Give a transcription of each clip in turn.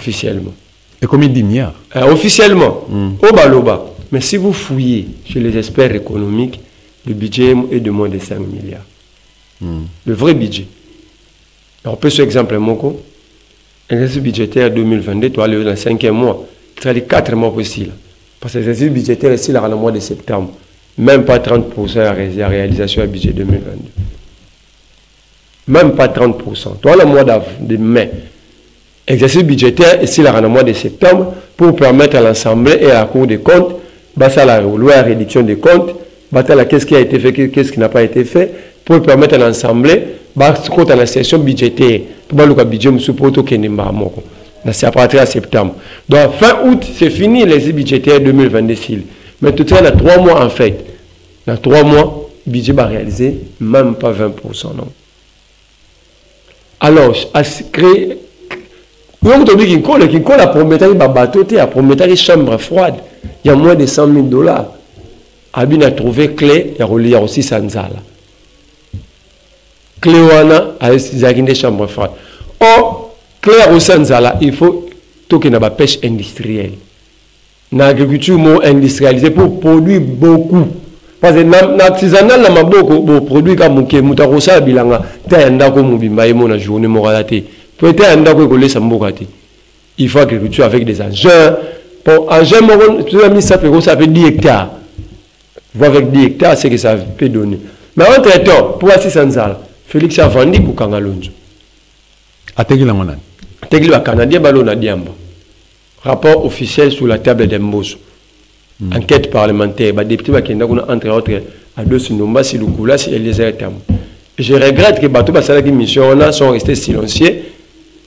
officiellement. Et combien de milliards? Officiellement, au Baloba. Mais si vous fouillez chez les experts économiques, le budget est de moins de 5 milliards. Le vrai budget. On peut ce exemple, Moko. L'exercice budgétaire 2022, tu as le 5e mois. Tu as les 4 mois possibles. Parce que l'exercice budgétaire est ici dans le mois de septembre. Même pas 30% à réalisation du budget 2022. Même pas 30%. Tu as le mois de mai. Exercice budgétaire ici dans le mois de septembre pour permettre à l'Assemblée et à la Cour des comptes, à la loi à réduction des comptes, qu'est-ce qui a été fait, qu'est-ce qui n'a pas été fait, pour permettre à l'Assemblée, à la session budgétaire, pour le budget, c'est à partir de septembre. Donc, fin août, c'est fini l'exercice budgétaire 2022. Mais tout ça, il y a 3 mois en fait. Dans 3 mois, le budget va réaliser même pas 20%. Non. Alors, à créer. Donc, tu dis qu'il colle à promettre un bateau, à promettre une chambre froide. Il y a moins de 100 000 $. Abin a trouvé clé, il y a relié aussi Sanzala. Clé wana a une chambre froide. Or, clé au Sanzala, il faut qu'il y ait une pêche industrielle. L'agriculture industrialisée pour produire beaucoup. Parce que l'artisanal n'a pas beaucoup de produits comme Moutarosa Bilanga, Tayandako Mubimba et mon journée moralité. Peut-être un d'accord il faut agriculture avec des engins. Pour engins, ça fait 10 hectares. Vous avec 10 hectares, c'est ce que ça peut donner. Mais entre-temps, pour assis sans ça, Félix a vendu pour Kangalonjo. A Tegli la monnaie. Tegli la Canadien, Balona Diamba. Rapport officiel sur la table d'Embos. Enquête parlementaire. Les députés qui ont entre autres à deux Sinomba, Silukula, et les Tam. Je regrette que Batou Basalaki Mission sont restés silencieux.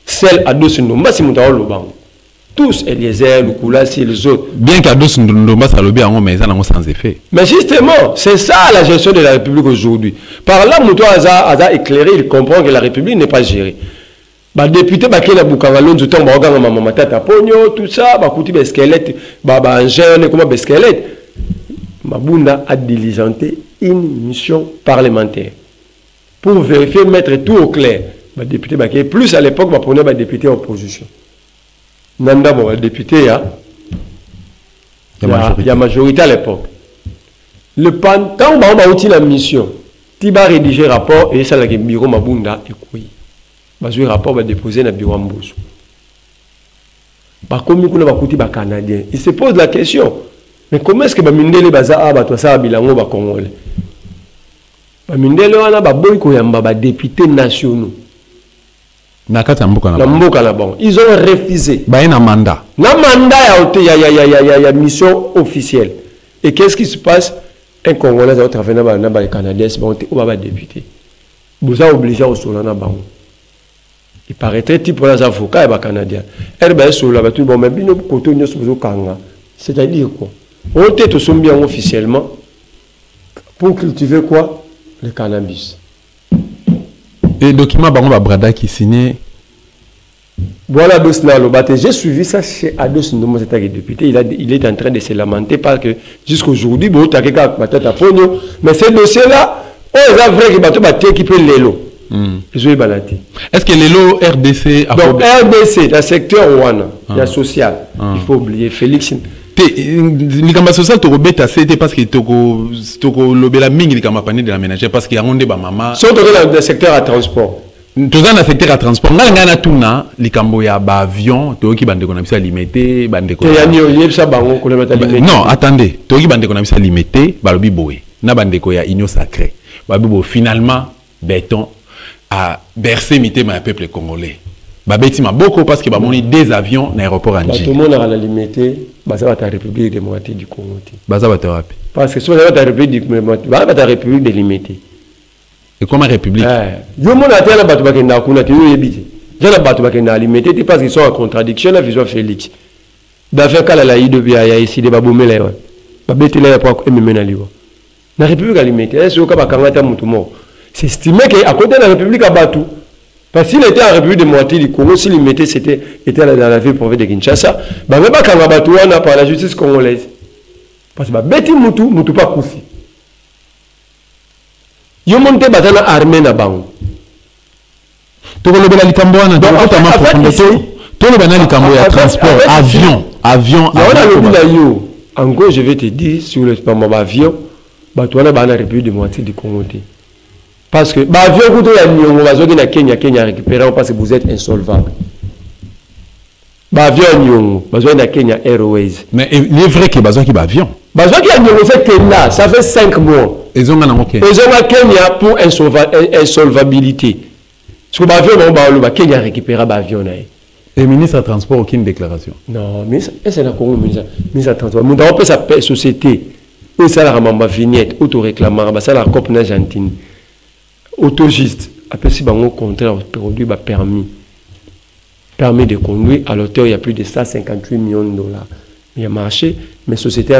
Celle à deux Sinomba, c'est Moutao Loban. Tous, Eliezer, Lukula, si les autres. Bien qu'à deux Sinomba, ça lobby en mais ça n'a sans effet. Mais justement, c'est ça la gestion de la République aujourd'hui. Par là, Moutao a éclairé, il comprend que la République n'est pas gérée. Les députés qui ont Bukangalon, du temps, Matata Pogno, tout ça, Bakouti Besquelette, Engin, comment Besquelette. Mabunda a diligenté une mission parlementaire pour vérifier, mettre tout au clair. Les députés, plus à l'époque, on prenait les députés en opposition. Nanda, bon, les députés, il y a majorité à l'époque. Quand on a outil la mission, Tiba rédiger rapport et ça, le bureau Mabunda est quoi? Le rapport va déposer dans le bureau Mboussou. Comme il y a Canadiens, il se pose la question. Mais comment est-ce que Bamindele Baza a ça bilango ba Congolais? Bamindele wana ba boy ko yamba ba députés nationaux. Nakata mboka na mboka na bon. Ils ont refusé. Ba na mandat. Na mandat ya mission officielle. Et qu'est-ce qui se passe? Un Congolais a travaillé dans les Canadiens, c'est bon, on va député. Vous avez obligé au solana ba. Il paraîtrait type pour les avocats et les Canadiens. C'est-à-dire quoi? On était bien officiellement pour cultiver quoi? Le cannabis. Et le document Brada qui signait. Voilà, j'ai suivi ça chez Ados Ndomo, c'est un député. Il est en train de se lamenter parce que jusqu'aujourd'hui, mais ce dossier-là, on a vrai qui peut l'élo. Est-ce que les lots RDC a donc RDC, dans le secteur Ouana, il y a social, il faut oublier Félix. Le social, c'était parce que tu la mingi de la ménagère parce qu'il y a un débat maman. Sont dans le secteur à transport. Tout dans le secteur à transport. Dans le tourna, les camboya avion, tu qui bande qu'on a limité, bande qu'on non, attendez, tu qui bande qu'on a limité, balobi boé. Na bande qu'on a igno sacré. Babibo finalement béton à bercer mité ma peuple congolais. Babeti ma beaucoup parce que ba moni des avions dans l'aéroport Anji. Tout le monde a la limité, baza ba ta République démocratique du Congo. Baza ba ta wapi? Parce que soit ta République démocratique, ba ta République délimitée. Et comment République? Yo mon atteint la batu ba kenda kuna ti yo yebiti. Jana batu ba kenda limité parce qu'ils sont en contradiction la vision Félix. D'affaire kala la ido bia ya ici de babomela yo. Babeti la pour ememe na liwo. Na République limitée, est-ce que ba kangata mutu mo? C'est estimé qu'à côté de la République à Batou, parce qu'il était en République démocratique du Congo, s'il mettait, était dans la ville province de Kinshasa, bah même pas quand Batou on a par la justice congolaise. Parce que Betty Moutou pas Koufi. Yo monte batana armée na bango. To le bela likamboana, Tout le banal de transport, avion. En gros, je vais te dire sur le avion, tu as la République démocratique du Congo. Parce que l'avion, Kenya récupérer parce que vous êtes insolvable. L'avion, Kenya Airways. Mais il est vrai qu'il y a besoin d'avion. Ça fait 5 mois. Ils ont Kenya pour insolvabilité. Parce que l'avion, Kenya récupérer l'avion. Et le ministre des Transports, aucune déclaration? Non, mais c'est la Congo, ministre des Transports. Nous avons sa société. Où ça la mamba vignette, auto-réclamant, ça la COP n'Argentine. Autogiste, après si on contraire produit permis de conduire, à l'auteur il y a plus de 158 millions de dollars. Il y a marché, mais société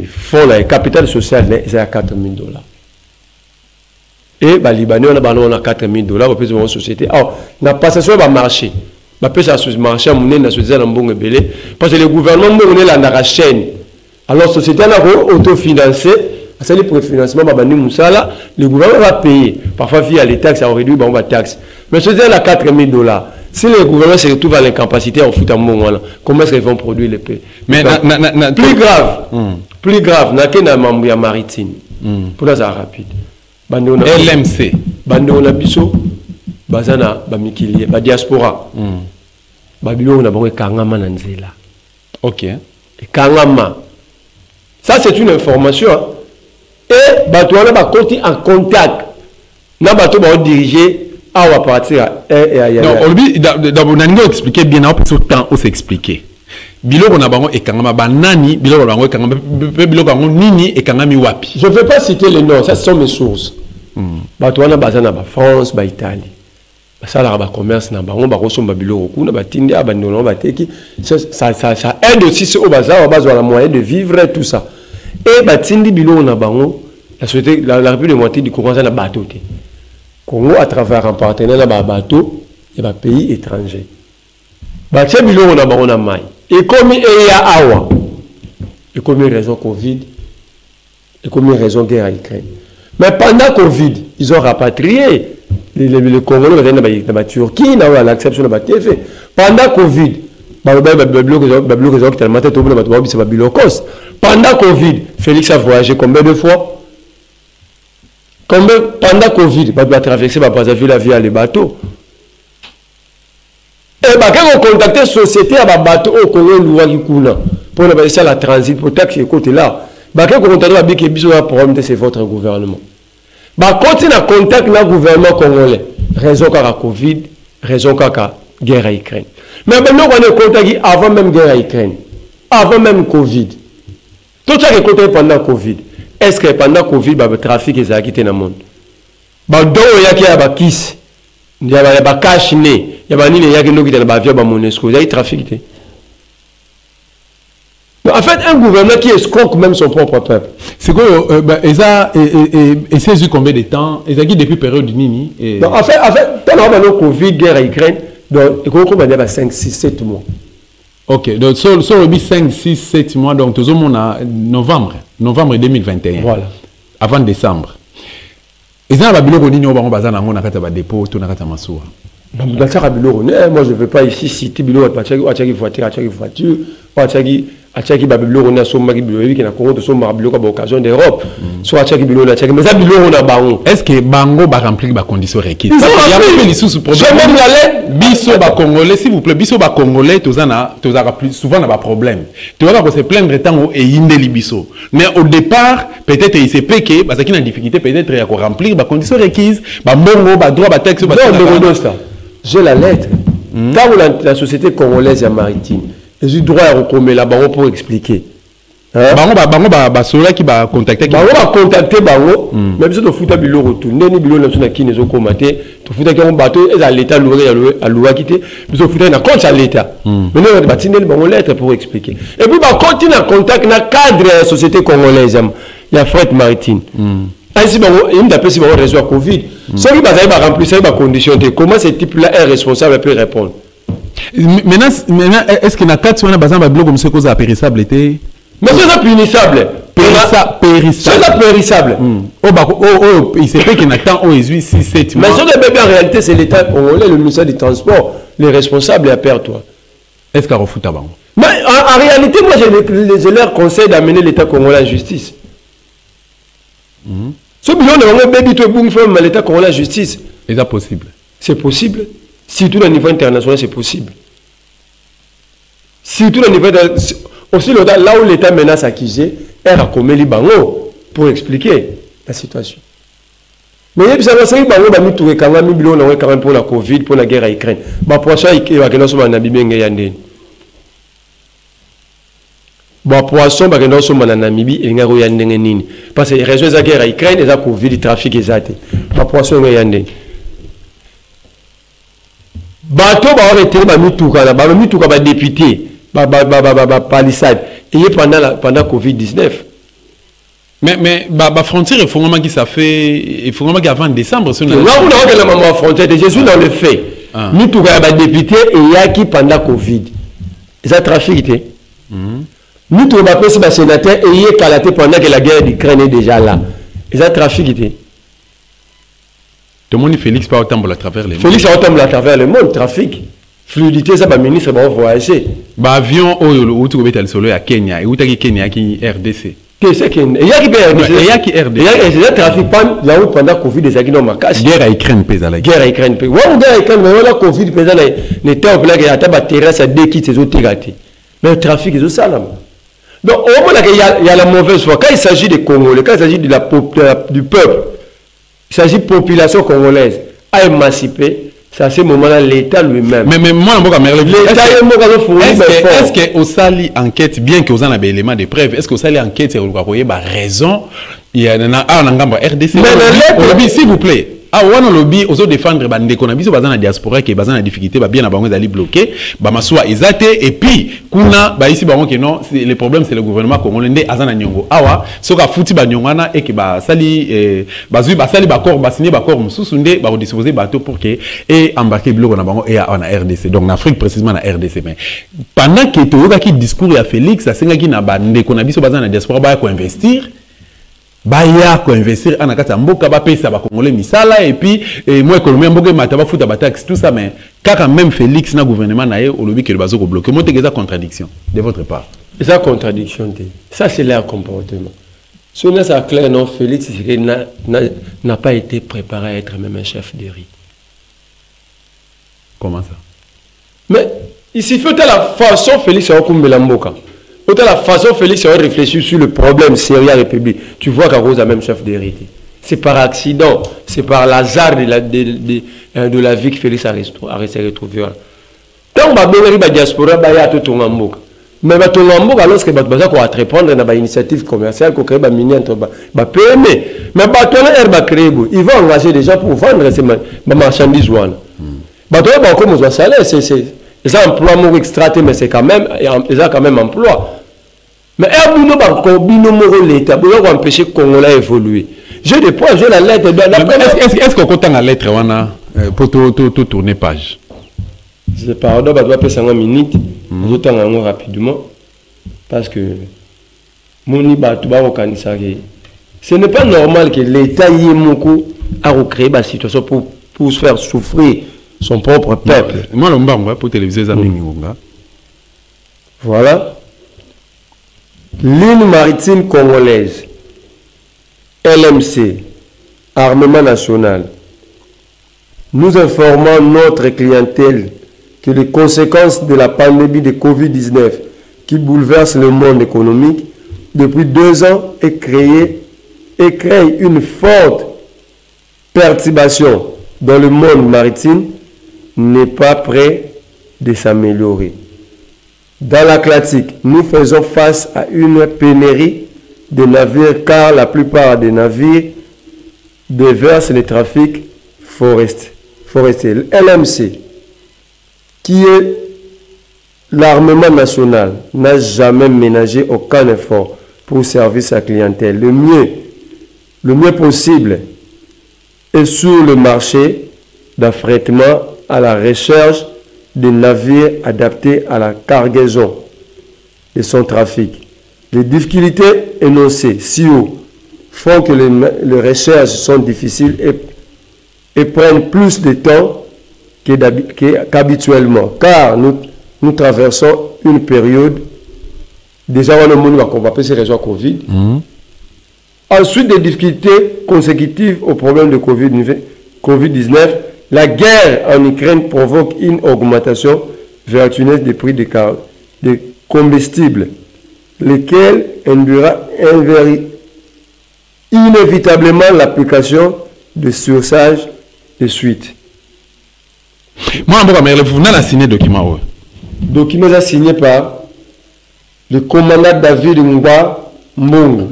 font la capital social, c'est à 4 000 dollars. Et les Libanais on a 4 000 dollars, on peut une société. Alors, la passation va marcher. La marché à monnaie la société parce que le gouvernement est là dans la chaîne. Alors, la société a autofinancé, c'est le préfinancement, le gouvernement va payer. Parfois, via les taxes, on réduit les taxes. Mais la société a 4 000 dollars. Si le gouvernement se retrouve à l'incapacité, on fout un moment, comment est-ce qu'ils vont produire les pays? Mais plus grave, il y a un membre maritime. Pour ça, rapide. LMC. Bando na biso, bazana, bamikili, ba diaspora. Babilo na bango kangama na nzela. Ok. Kangama. Ça c'est une information. Et bato wana ba konti en contact. Na bato ba diriger à wa partir. Non, Olbi d'abord nango expliquer bien na peut temps on s'expliquer. Biloko na bango ekangama banani, biloko na bango ekangama biloko bango nini ekangami wapi. Je ne vais pas citer les noms, ça ce sont mes sources. Bato wana bazana ba France, ba Italie. Basala ba commerce na bango ba kosomba biloko kuna batindi abandona bateki. Ça aide aussi ceux au bazar bazwa la moyen de vivre tout ça. Et batindi biloko na bango la société la République démocratique du Congo na bateau te. Congo à travers un partenaire na ba bateau et ba pays étrangers. Batia biloko na bango na mai. Et comme il y a awa, et comme raison Covid, et comme raison guerre à Ukraine. Mais pendant Covid, ils ont rapatrié les Congolais dans la Turquie, dans l'acception de la TV. Pendant Covid, pendant Covid, Félix a voyagé combien de fois? Pendant Covid, il a traversé la via les bateaux. Et quand on contacte la société à bateau au Congo pour la transit, pour taxer les côtés là, quand on contacte la problème c'est votre gouvernement. Continue à contacter le gouvernement congolais. Raison qu'à la Covid, raison qu'à la guerre à Ukraine. Mais maintenant on est contacté avant même guerre à Ukraine, avant même Covid. Tout ça est contacté pendant Covid. Est-ce que pendant Covid, le trafic est quitté dans le monde? Donc il y a qui a kiss. Il y a des cash né, il y a des gens qui ont des avions dans Monesco, il y a des trafics. En fait, un gouvernement qui escroque même son propre peuple. C'est quoi, et c'est eu combien de temps? Et ça depuis la période du Nini? En fait, pendant le Covid, guerre à Ukraine, donc, il y a 5, 6, 7 mois. Ok, donc, sur le 5, 6, 7 mois, donc, tout le monde a novembre 2021. Voilà. Avant décembre. Et ça, il y a des dépôts, tout le monde. Moi, je ne veux pas ici citer Bilo, voiture, Achaki Babylon on a son mari biologique qui n'a pas de son mari à l'occasion d'Europe. Soit Achaki Bilo mais ça Bilo on a bango. Est-ce que bango va remplir les conditions requises? Il y a même les sous problème. J'ai même la biso ba congolais s'il vous plaît, biso ba congolais tous plus souvent n'a pas problème. Tu vois pas se plaindre tant et indeli biso. Mais au départ, peut-être il s'est péqué parce qu'il a une difficulté peut-être à remplir les conditions requises, ba mbongo, ba droit, ba texte, ba ça. J'ai la lettre. Quand la société congolaise est maritime j'ai droit à recommer là-bas pour expliquer. Bango ceux qui va contacter. Bango va contacter bango. Même si tu fous ta bilo retour. Neni bilo na suna qui ne sont commenté. Tu fous ta qui bateau et à l'état loué à loué quitter. Tu fous ta na compte à l'état. Mais nous on va tiner le bango lettre pour expliquer. Et puis va continuer à contacter na cadre de la société congolaise. Il y a fret maritime. Ainsi bango il m'appelle si bango réseau Covid. Ceux qui va remplir ça va conditionner. Comment ce type là est responsable peut répondre? Maintenant, est-ce que dans le cas où on a besoin de bloc comme ce cause à périssable était? Mais c'est punissable. C'est la périssable. Il se fait qu'il attend au 6-7 mois. Mais sur le bébé, en réalité, c'est l'État congolais, le ministère du Transport, les responsables et à perdre toi. Est-ce qu'il refoute avant? Mais en réalité, moi, je leur conseille d'amener l'État congolais en justice. Ce bilan de bébé, tu es l'État congolais en justice. Est-ce possible? C'est possible. Surtout au niveau international, c'est possible. Surtout au niveau aussi là où l'État menace accusé, elle a commis les bango pour expliquer la situation. Mais il y a des bango qui ont quand même pour la Covid, pour la guerre à Ukraine. Pour ça, il y a des gens qui poisson ba kendo somba na Namibie et ngaro ya ndenge nini parce que raison za guerre à Ukraine et za Covid trafic ezate ba poisson ya ndenge bato ba arrêter ba mituka ba député ba palissade et pendant Covid-19 mais ba frontière il faut vraiment que ça fait il faut vraiment qu'avant décembre là on a que la maman frontière je suis dans le fait mituka ba député et ya qui pendant Covid ça trafic était nous trouvons pas ce sénateur et il est calaté pendant que la guerre d'Ukraine est déjà là. Et ça trafic était. Tout le monde Félix pas autant à travers le monde. Félix a autant à travers le monde, trafic. Fluidité, ça va ministre va voyager. Bah avion où tu veux aller solo à Kenya et où tu as Kenya qui RDC. Qu'est-ce que Kenya? Il y a qui RDC. Il y a qui RDC. Il y a trafic là où pendant Covid des agues non marquage. Guerre à Ukraine pèse la guerre à Ukraine. Ouais, guerre à Ukraine mais là Covid pèse là les temps là que ta terrasse à deux qui ces autres gâtés. Mais le trafic est ça là. Donc, au moment où il y a la mauvaise foi, quand il s'agit des Congolais, quand il s'agit du peuple, il s'agit de la population congolaise à émanciper, c'est à ce moment-là l'État lui-même. Mais moi, est-ce que au sali enquête, bien que vous en avez des éléments de preuve, est-ce que au sali enquête, c'est raison, il y a un RDC. Mais s'il vous plaît. Ah, on a lobby aux autres défendre bande qu'on a biso bazana diaspora qui bazana difficulté ba bien na bango dali bloqué ba maswa ezate et puis kuna ba ici bango que non le problème c'est le gouvernement congolais ndé azana nyongo awa soka futi ba nyongana et que ba sali bazui ba sali ba corps ba signer ba corps mususu ndé ba disposer bateau pour que et embarquer bloc na bango et en RDC donc en Afrique précisément na RDC mais pendant que toyoka ki discours ya Félix asenga ki na bande qu'on a biso bazana diaspora ba ko investir baya ko investir en akata mboka ba pesa ba congolais misala et puis moi économie mboka mata ba futa ba taxe tout ça mais quand même Félix na gouvernement na ye au lobby que le bazo ko bloquer monte que contradiction de votre part ça contradiction ça c'est leur comportement ce n'est ça clair non Félix n'a pas été préparé à être même un chef de riz. Comment ça? Mais il s'y fait de la façon Félix a okumbela mboka. De la façon, Félix a réfléchi sur le problème sérieux de la République. Tu vois qu'à cause de la même chef d'héritier. C'est par accident, c'est par l'hasard de la vie que Félix a retrouvé. Quand on a dit la diaspora, il y a tout le monde. Mais tout le monde, lorsque on a répondre à une initiative commerciale, qu'on crée un mini PME. Mais ils vont engager des gens pour vendre ces marchandises. C'est un emploi extraité, mais c'est quand même emploi. Mais l'État pour empêcher le Congolais d'évoluer. J'ai des points, j'ai la lettre. Est-ce qu'on compte la lettre pour tourner page? Je pardon, je dois passer 5 minutes. Je vais rapidement. Parce que ce n'est pas normal que l'État a recréé la situation pour se faire souffrir son propre peuple. Moi, je pour téléviser voilà. Ligne maritime congolaise, LMC, Armement national. Nous informons notre clientèle que les conséquences de la pandémie de Covid-19 qui bouleverse le monde économique depuis 2 ans et crée une forte perturbation dans le monde maritime n'est pas prêt de s'améliorer. Dans l'Atlantique, nous faisons face à une pénurie de navires car la plupart des navires déversent les trafics forestiers. LMC, qui est l'armement national, n'a jamais ménagé aucun effort pour servir sa clientèle. Le mieux possible est sur le marché d'affrètement à la recherche de navires adaptés à la cargaison de son trafic. Les difficultés énoncées si haut font que les recherches sont difficiles et prennent plus de temps qu'habituellement, car nous traversons une période, déjà on va passer les Covid. Ensuite, des difficultés consécutives au problème de Covid-19, la guerre en Ukraine provoque une augmentation vertigineuse des prix des combustibles, lesquels induira inévitablement l'application de surcharge de suite. Moi, vous n'avez signé document. Document est signé par le commandant David Ngwa Mbongo,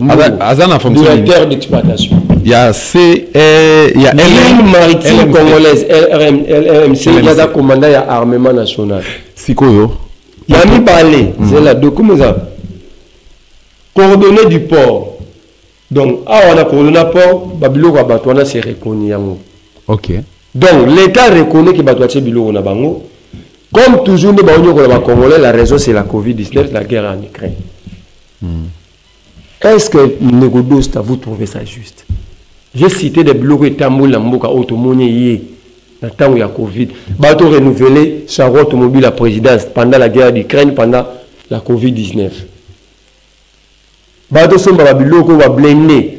directeur d'exploitation. Il y a l'île maritime congolaise, LMC, il y a un commandant, il y a armement national. Sikoyo. Il y a mis parlé, c'est là, document coordonnées du port. Donc, on a coordonné le port, Babilo Rabatouana s'est reconnu. Ok. Donc, l'État reconnaît que Batouaché Bilo na bango. Comme toujours, nous avons Congolais, la raison c'est la Covid-19, la guerre en Ukraine. Est-ce que Négodost, vous trouvez ça juste? J'ai cité des blocs et tambours, la mboka automobile hier, dans le temps où il y a Covid. Bateau renouvelé, char automobile la présidence pendant la guerre d'Ukraine, pendant la Covid-19. Bateau sont dans le bloc où on va blender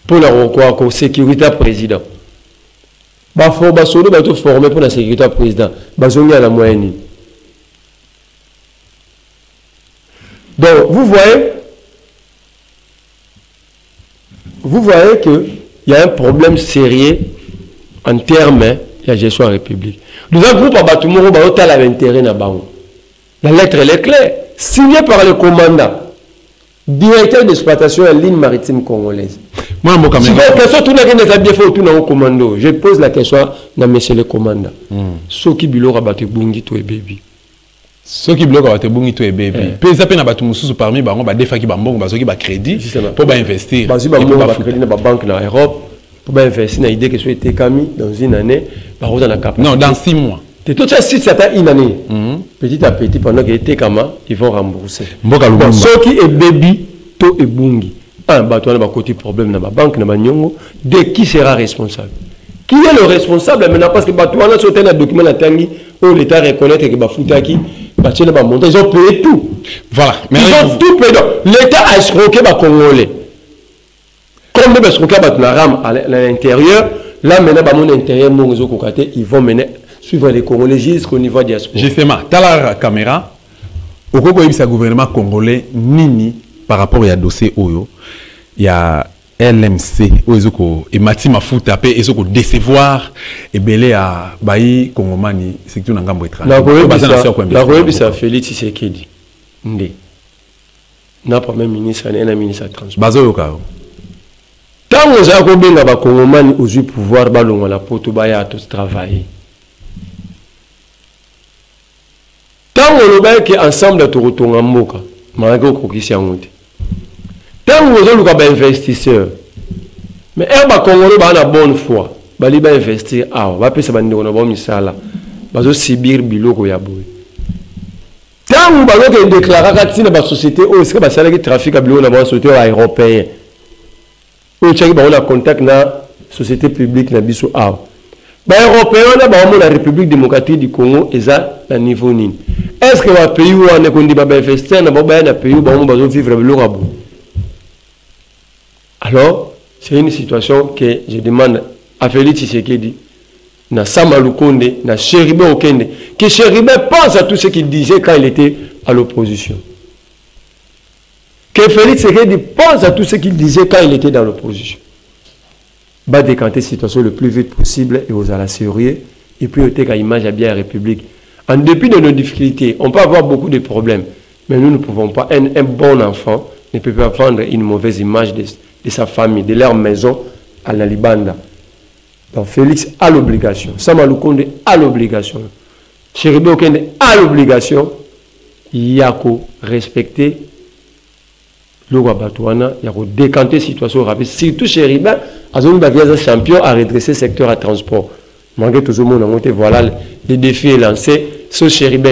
pour la sécurité président. Bafo basolo bateau formé pour la sécurité président. Bazongi à la moyenne. Donc, vous voyez qu'il y a un problème sérieux en termes de la gestion de la République. Nous avons un groupe à Batumoro, qui a l'intérêt dans Bango. La lettre, elle est claire. Signée par le commandant, directeur d'exploitation de la ligne maritime congolaise. Moi, je pose la question à monsieur le commandant. Ceux qui biloko rabattu bungi to baby. Ceux qui bloquent à bungi to baby. Puis ça peine à battre mususu parmi bango ba defa ki bambongo ba soki ba crédit pour ba investir. Ba bango ba crédit na ba banque na Europe pour ba investir na idée que soit été kami dans une année ba roza na cap. Non, dans 6 mois. C'est tout ça si ça t'a une année. Petit à petit pendant qu'il était kama, ils vont rembourser. Ceux qui est baby to et bungi. Un bateau n'a pas côté problème dans la banque, dans la nyongo. De qui sera responsable? Qui est le responsable maintenant? Parce que bateau a sauté un document à Tangi où l'État reconnaît que Bafoutaki, ils ont payé tout. Voilà. Ils ont tout payé. L'État a escroqué les Congolais. Comme les escroqués à l'intérieur, là maintenant, mon intérieur, ils vont mener suivre les Congolais jusqu'au niveau diaspora. Justement, dans la caméra, au gouvernement congolais, Nini, par rapport à dossier Oyo, il y a LMC, et Mati Mafuta, et ils ont décevoir et belé à Bayi Kongomani, c'est tout un gambo étrange. La République, c'est Félix Tshisekedi. Na premier ministre, un ministre de transport. Bazoyoka. Tant que j'ai combien de Kongomani aux yeux pouvoir ballon la poto baya à tous travailler. Tant que le qui ensemble de retourner en moka, malgré au coquille tant que vous avez des investisseurs, mais les Congolais ont la bonne foi, ils vont investir, ils vont investir, ils vont subir biloko ya boy. Tant que vous avez déclaré que la société, c'est que le trafic à biloko dans la société européenne. Vous avez un contact avec la société publique na biso a. Les Européens, la République démocratique du Congo, est à niveau nini. Est-ce que le pays où on a investi dans un pays où on va vivre biloko à boy? Alors, c'est une situation que je demande à Félix Tshisekedi, na Samalukonde, na Cheribe Okende, que Cheribe pense à tout ce qu'il disait quand il était à l'opposition. Que Félix Tshisekedi pense à tout ce qu'il disait quand il était dans l'opposition. Va décanter cette situation le plus vite possible et aux alassuriers, et puis au qu'à image à bien la République. En dépit de nos difficultés, on peut avoir beaucoup de problèmes, mais nous ne pouvons pas, un bon enfant ne peut pas prendre une mauvaise image de sa famille, de leur maison à la Libanda. Donc Félix a l'obligation, Samalukonde a l'obligation, Cheribe Okende a l'obligation, Yako respecter le roi Batouana, Yako décanter la situation rapide. Surtout Cheribe, un champion à redresser le secteur à transport. Malgré tout le monde, voilà, le défi est lancé. Ce Cheribe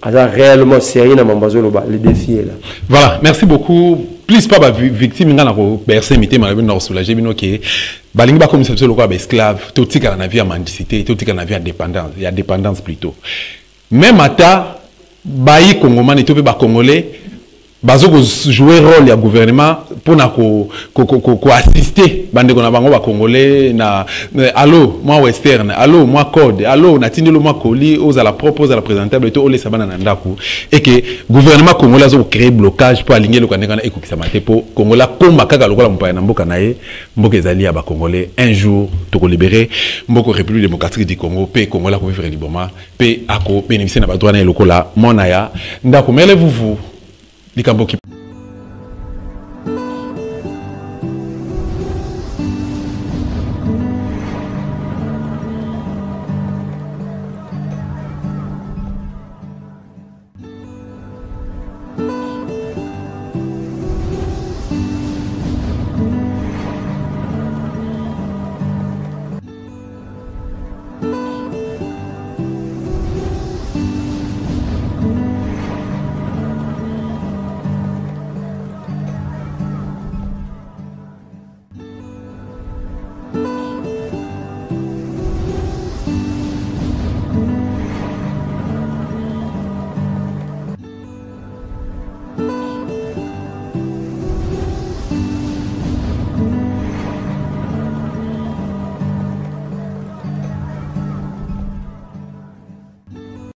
réellement sérieux dans le défi est là. Voilà, merci beaucoup. Plus pas victime ngana ko bercer mité malabi nord soulager bino ke balingi ba comme ça le quoi esclave tout tika na vie à mendicité tout tika na vie à dépendance, il y a dépendance plutôt. Même ata bayi congomani to pe ba congolais bazo ko jouer rôle ya gouvernement pour na ko assister bande ko na bango ba congolais na allo moi western allo moi code allo na tindelo moi coli aux à la propose à la présentable to ole sabana na ndako et que gouvernement congolais zo créer blocage pour aligner le kaneka na ekokisa mate pour congolais komba kaka lokola mpaya na mboka na ye mboka ezali ya ba congolais un jour to ko libérer mboko république démocratique du Congo pe congolais ko vivre librement pe ako bénéficier na ba droit na lokola monaya ndako mele vous Likambo qui